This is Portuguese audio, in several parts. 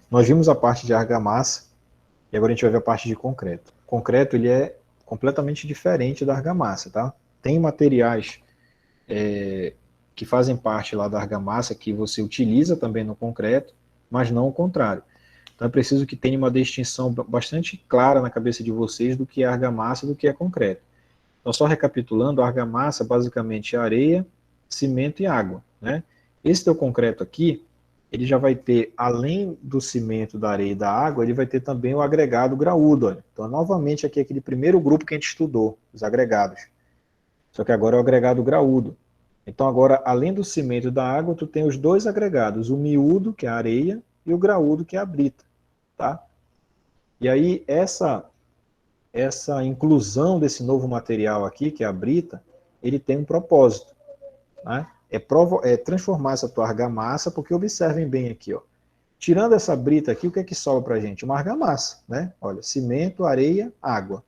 Nós vimos a parte de argamassa e agora a gente vai ver a parte de concreto. O concreto ele é completamente diferente da argamassa, tá? Tem materiais que fazem parte lá da argamassa que você utiliza também no concreto, mas não o contrário. Então é preciso que tenha uma distinção bastante clara na cabeça de vocês do que é argamassa e do que é concreto. Então, só recapitulando, a argamassa basicamente é areia, cimento e água, né? Esse teu concreto aqui, ele já vai ter, além do cimento, da areia e da água, ele vai ter também o agregado graúdo. Olha. Então, novamente, aqui é aquele primeiro grupo que a gente estudou, os agregados. Só que agora é o agregado graúdo. Então, agora, além do cimento e da água, tu tem os dois agregados, o miúdo, que é a areia, e o graúdo, que é a brita, tá? E aí, essa inclusão desse novo material aqui, que é a brita, ele tem um propósito, né? É transformar essa tua argamassa, porque observem bem aqui, ó. Tirando essa brita aqui, o que é que sobra para a gente? Uma argamassa, né? Olha, cimento, areia, água.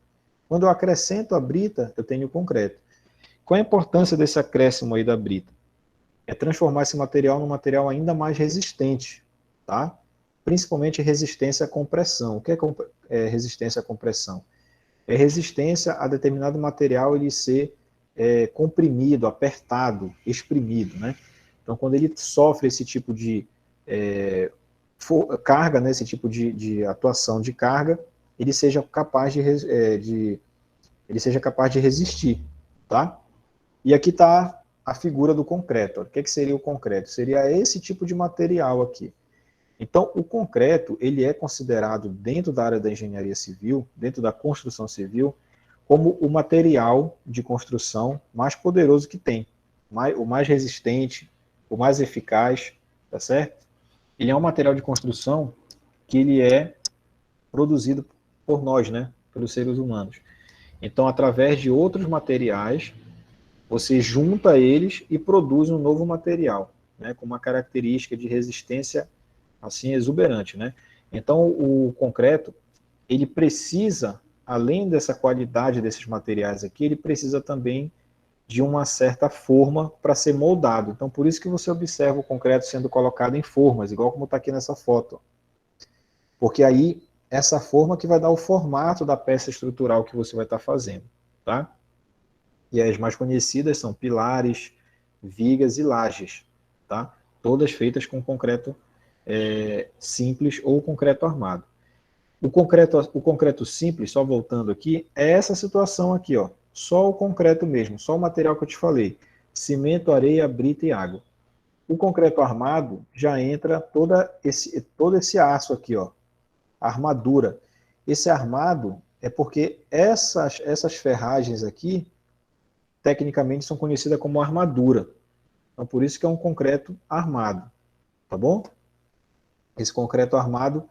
Quando eu acrescento a brita, eu tenho o concreto. Qual a importância desse acréscimo aí da brita? É transformar esse material num material ainda mais resistente, tá? Principalmente resistência à compressão. O que é resistência à compressão? É resistência a determinado material ele ser comprimido, apertado, exprimido, né? Então, quando ele sofre esse tipo de carga, né, esse tipo de atuação de carga, ele seja capaz ele seja capaz de resistir, tá? E aqui está a figura do concreto. O que seria o concreto? Seria esse tipo de material aqui. Então, o concreto, ele é considerado, dentro da área da engenharia civil, dentro da construção civil, como o material de construção mais poderoso que tem, o mais resistente, o mais eficaz, tá certo? Ele é um material de construção que ele é produzido por nós, né, pelos seres humanos. Então, através de outros materiais, você junta eles e produz um novo material, né, com uma característica de resistência assim exuberante, né? Então o concreto ele precisa, além dessa qualidade desses materiais aqui, ele precisa também de uma certa forma para ser moldado. Então por isso que você observa o concreto sendo colocado em formas, igual como está aqui nessa foto, porque aí essa forma que vai dar o formato da peça estrutural que você vai estar fazendo, tá? E as mais conhecidas são pilares, vigas e lajes, tá? Todas feitas com concreto simples ou concreto armado. O concreto simples, só voltando aqui, é essa situação aqui, ó. Só o concreto mesmo, só o material que eu te falei. Cimento, areia, brita e água. O concreto armado já entra todo esse aço aqui, ó. A armadura. Esse armado é porque essas ferragens aqui, tecnicamente, são conhecidas como armadura. Então, por isso que é um concreto armado. Tá bom? Esse concreto armado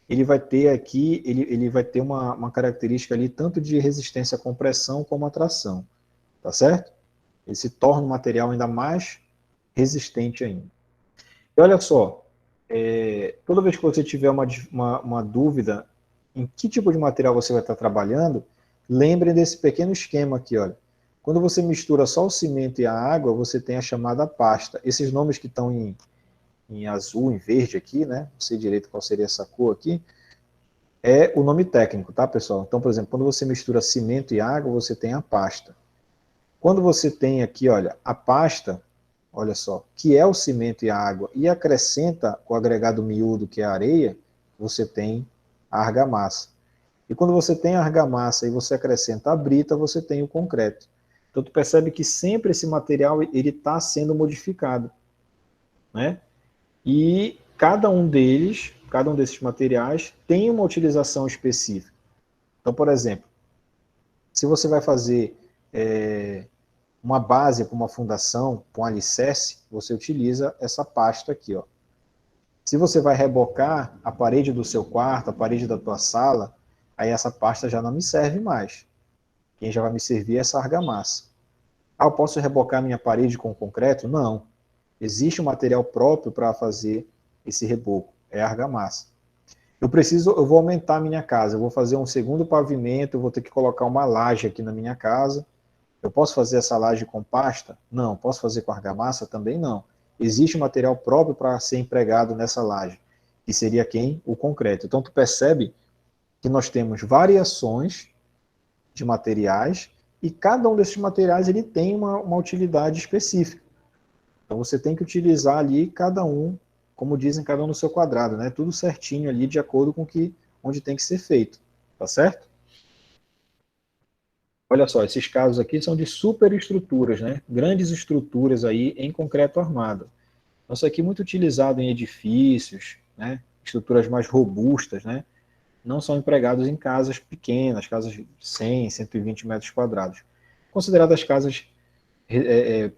ele vai ter aqui, ele vai ter uma característica ali tanto de resistência à compressão como à tração, tá certo? Ele se torna um material ainda mais resistente ainda. E olha só, toda vez que você tiver uma dúvida em que tipo de material você vai estar trabalhando, lembre desse pequeno esquema aqui, olha. Quando você mistura só o cimento e a água, você tem a chamada pasta. Esses nomes que estão em azul, em verde aqui, né? Não sei direito qual seria essa cor aqui, é o nome técnico, tá, pessoal? Então, por exemplo, quando você mistura cimento e água, você tem a pasta. Quando você tem aqui, olha, a pasta, olha só, que é o cimento e a água, e acrescenta o agregado miúdo, que é a areia, você tem a argamassa. E quando você tem a argamassa e você acrescenta a brita, você tem o concreto. Então, tu percebe que sempre esse material ele está sendo modificado, né? E cada um desses materiais tem uma utilização específica. Então, por exemplo, se você vai fazer uma base para uma fundação, para um alicerce, você utiliza essa pasta aqui, ó. Se você vai rebocar a parede do seu quarto, a parede da tua sala, aí essa pasta já não me serve mais. Quem já vai me servir é essa argamassa. Ah, eu posso rebocar minha parede com concreto? Não. Existe um material próprio para fazer esse reboco, é a argamassa. Eu vou aumentar a minha casa, eu vou fazer um segundo pavimento, eu vou ter que colocar uma laje aqui na minha casa. Eu posso fazer essa laje com pasta? Não. Posso fazer com argamassa? Também não. Existe um material próprio para ser empregado nessa laje. que seria quem? O concreto. Então, tu percebe que nós temos variações de materiais e cada um desses materiais ele tem uma utilidade específica. Então, você tem que utilizar ali cada um, como dizem, cada um no seu quadrado, né? Tudo certinho ali, de acordo com onde tem que ser feito, tá certo? Olha só, esses casos aqui são de superestruturas, né? Grandes estruturas aí em concreto armado. Então, isso aqui é muito utilizado em edifícios, né? Estruturas mais robustas, né? Não são empregados em casas pequenas, casas de 100, 120 metros quadrados. Consideradas casas,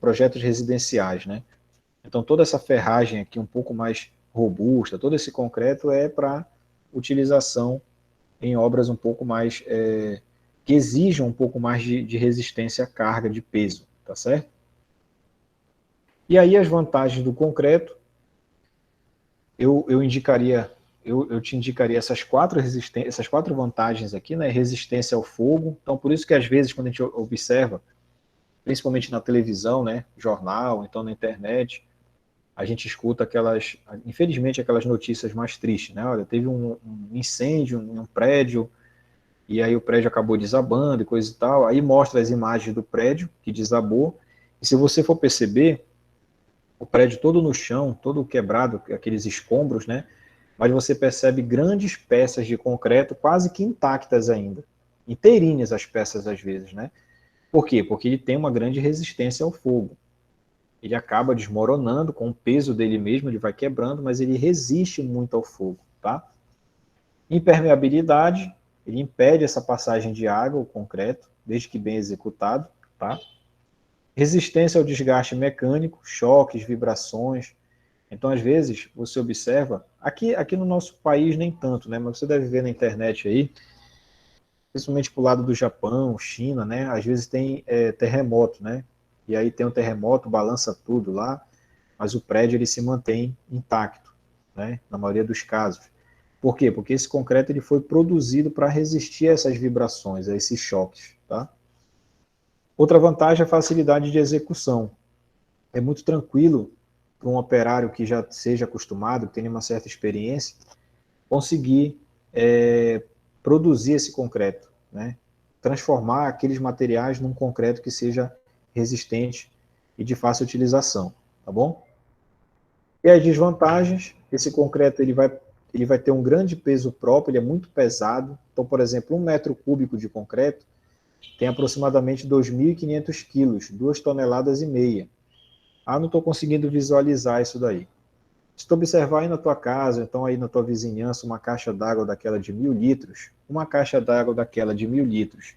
projetos residenciais, né? Então, toda essa ferragem aqui um pouco mais robusta, todo esse concreto é para utilização em obras um pouco mais, que exijam um pouco mais de resistência à carga, de peso, tá certo? E aí as vantagens do concreto, eu te indicaria essas quatro vantagens aqui, né? Resistência ao fogo. Então, por isso que às vezes, quando a gente observa, principalmente na televisão, né? Jornal, então na internet, a gente escuta infelizmente, aquelas notícias mais tristes, né? Olha, teve um incêndio em um prédio, e aí o prédio acabou desabando e coisa e tal. Aí mostra as imagens do prédio que desabou. E se você for perceber, o prédio todo no chão, todo quebrado, aqueles escombros, né? Mas você percebe grandes peças de concreto quase que intactas ainda. Inteirinhas as peças às vezes, né? Por quê? Porque ele tem uma grande resistência ao fogo. Ele acaba desmoronando com o peso dele mesmo, ele vai quebrando, mas ele resiste muito ao fogo, tá? Impermeabilidade, ele impede essa passagem de água, o concreto, desde que bem executado, tá? Resistência ao desgaste mecânico, choques, vibrações. Então, às vezes, você observa, aqui no nosso país nem tanto, né? Mas você deve ver na internet aí, principalmente pro lado do Japão, China, né? Às vezes tem terremoto, né? E aí tem um terremoto, balança tudo lá, mas o prédio ele se mantém intacto, né? Na maioria dos casos. Por quê? Porque esse concreto ele foi produzido para resistir a essas vibrações, a esses choques, tá? Outra vantagem é a facilidade de execução. É muito tranquilo para um operário que já seja acostumado, que tenha uma certa experiência, conseguir produzir esse concreto, né? Transformar aqueles materiais num concreto que seja resistente e de fácil utilização, tá bom? E as desvantagens, esse concreto ele vai ter um grande peso próprio, ele é muito pesado. Então, por exemplo, 1 metro cúbico de concreto tem aproximadamente 2.500 quilos, 2,5 toneladas. Ah, não estou conseguindo visualizar isso daí. Se tu observar aí na tua casa, então aí na tua vizinhança, uma caixa d'água daquela de 1.000 litros, uma caixa d'água daquela de 1.000 litros,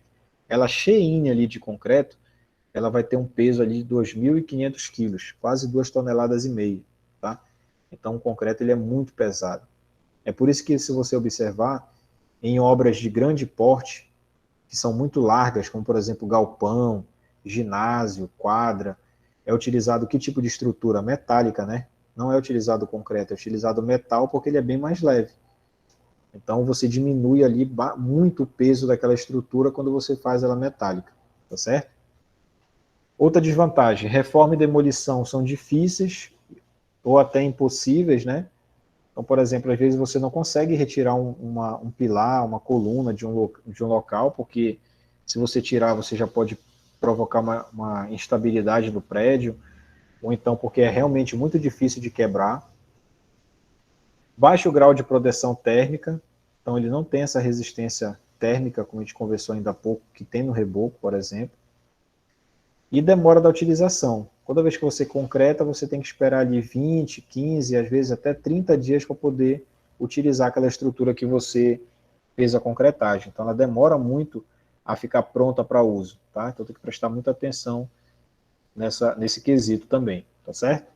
ela cheinha ali de concreto, ela vai ter um peso ali de 2.500 quilos, quase 2,5 toneladas, tá? Então o concreto ele é muito pesado. É por isso que, se você observar, em obras de grande porte, que são muito largas, como por exemplo galpão, ginásio, quadra, é utilizado que tipo de estrutura? Metálica, né? Não é utilizado concreto, é utilizado metal porque ele é bem mais leve. Então você diminui ali muito o peso daquela estrutura quando você faz ela metálica, tá certo? Outra desvantagem, reforma e demolição são difíceis ou até impossíveis, né? Então, por exemplo, às vezes você não consegue retirar um pilar, uma coluna de um local, porque se você tirar, você já pode provocar uma instabilidade no prédio, ou então porque é realmente muito difícil de quebrar. Baixo grau de proteção térmica, então ele não tem essa resistência térmica, como a gente conversou ainda há pouco, que tem no reboco, por exemplo. E demora da utilização. Toda vez que você concreta, você tem que esperar ali 20, 15, às vezes até 30 dias para poder utilizar aquela estrutura que você fez a concretagem. Então ela demora muito a ficar pronta para uso, tá? Então tem que prestar muita atenção nesse quesito também, tá certo?